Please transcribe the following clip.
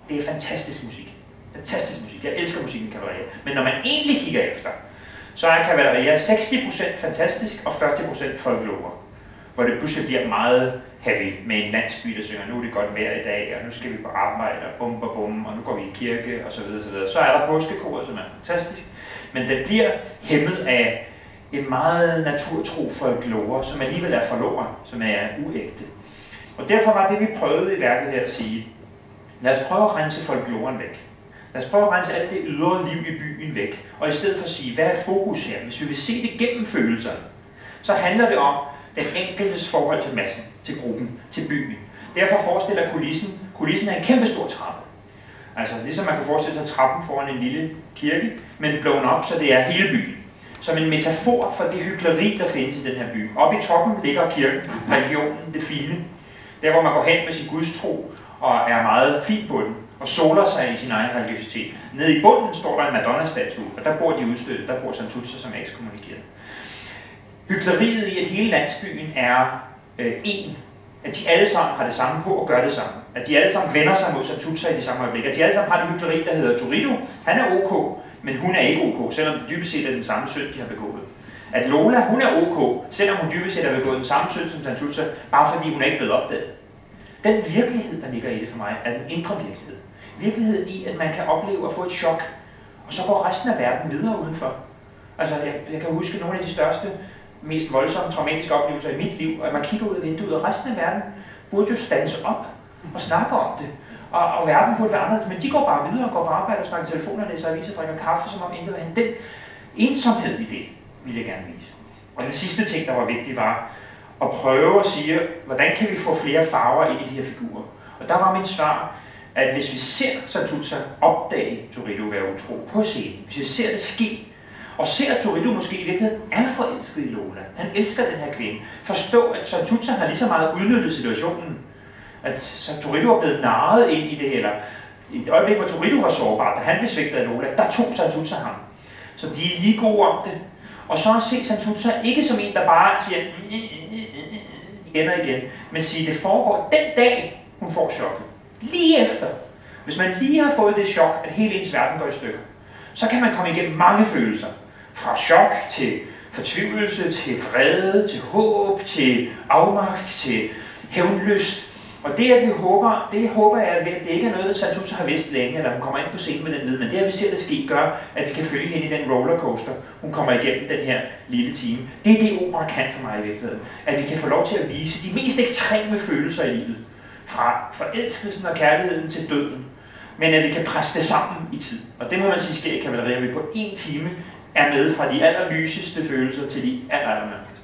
det er fantastisk musik. Fantastisk musik. Jeg elsker musikken i Cavalleria. Men når man egentlig kigger efter, så er Cavalleria 60% fantastisk og 40% folklore. Hvor det pludselig bliver meget heavy med en landsby, der synger, nu er det godt vejr i dag, og nu skal vi på arbejde, og bum, og nu går vi i kirke, og så videre, så videre. Så er der påskekoret, som er fantastisk, men den bliver hæmmet af en meget naturtro folklore, som alligevel er forloren, som er uægte. Og derfor var det, vi prøvede i værket her at sige, lad os prøve at rense folkloren væk. Lad os prøve at rense alt det ydre liv i byen væk, og i stedet for at sige, hvad er fokus her? Hvis vi vil se det gennem følelserne, så handler det om den enkeltes forhold til massen, til gruppen, til byen. Derfor forestiller kulissen er en kæmpe stor trappe. Altså ligesom man kan forestille sig trappen foran en lille kirke, men blown op, så det er hele byen. Som en metafor for det hykleri, der findes i den her by. Oppe i toppen ligger kirken, religionen, det fine. Der hvor man går hen med sin gudstro og er meget fin på den, og soler sig i sin egen religiøsitet. Nede i bunden står der en Madonna-statue, og der bor de udstødte, der bor Santuzza som er ekskommunikeret. Hykleriet i, at hele landsbyen er en, at de alle sammen har det samme på og gør det samme. At de alle sammen vender sig mod Santuzza i det samme øjeblik. At de alle sammen har det hykleri, der hedder Turiddu. Han er ok, men hun er ikke ok, selvom det dybest set er den samme synd, de har begået. At Lola, hun er ok, selvom hun dybest set har begået den samme synd som Santuzza, bare fordi hun er ikke blevet opdaget. Den virkelighed, der ligger i det for mig, er den indre virkelighed. Virkeligheden i, at man kan opleve at få et chok, og så går resten af verden videre udenfor. Altså, jeg kan huske nogle af de største, mest voldsomme, traumatiske oplevelser i mit liv, og at man kigger ud af vinduet, og resten af verden burde jo stands op og snakke om det. Og verden burde være anderledes, men de går bare videre og går på arbejde og snakker telefoner, læser aviser, drikker kaffe, som om intet var henne. Den ensomhed i det ville jeg gerne vise. Og den sidste ting, der var vigtig, var at prøve at sige, hvordan kan vi få flere farver ind i de her figurer. Og der var mit svar, at hvis vi ser Santuzza opdage Turiddu være utro på scenen, hvis vi ser det ske, og ser at Turiddu måske i virkeligheden er forelsket i Lola, han elsker den her kvinde, forstå at Santuzza har lige så meget udnyttet situationen, at Turiddu er blevet narret ind i det, eller i et øjeblik, hvor Turiddu var sårbar, da han blev svigtet af Lola, der tog Santuzza ham. Så de er lige gode om det. Og så at se Santuzza ikke som en, der bare siger igen og igen, men sige, det foregår den dag, hun får chokket. Lige efter. Hvis man lige har fået det chok, at hele ens verden går i stykker, så kan man komme igennem mange følelser. Fra chok til fortvivlelse, til vrede, til håb, til afmagt, til hævnlyst. Og det, at vi håber, det håber jeg, at det ikke er noget, Santuzza har vidst længe, eller hun kommer ind på scenen med den viden, men det, at vi ser det ske, gør, at vi kan følge hende i den rollercoaster, hun kommer igennem den her lille time. Det er det, opera kan for mig i virkeligheden. At vi kan få lov til at vise de mest ekstreme følelser i livet. Fra forelskelsen og kærligheden til døden. Men at vi kan presse det sammen i tid. Og det må man sige sker i Cavalleria, at vi på 1 time er med fra de allerlyseste følelser til de allermørkeste.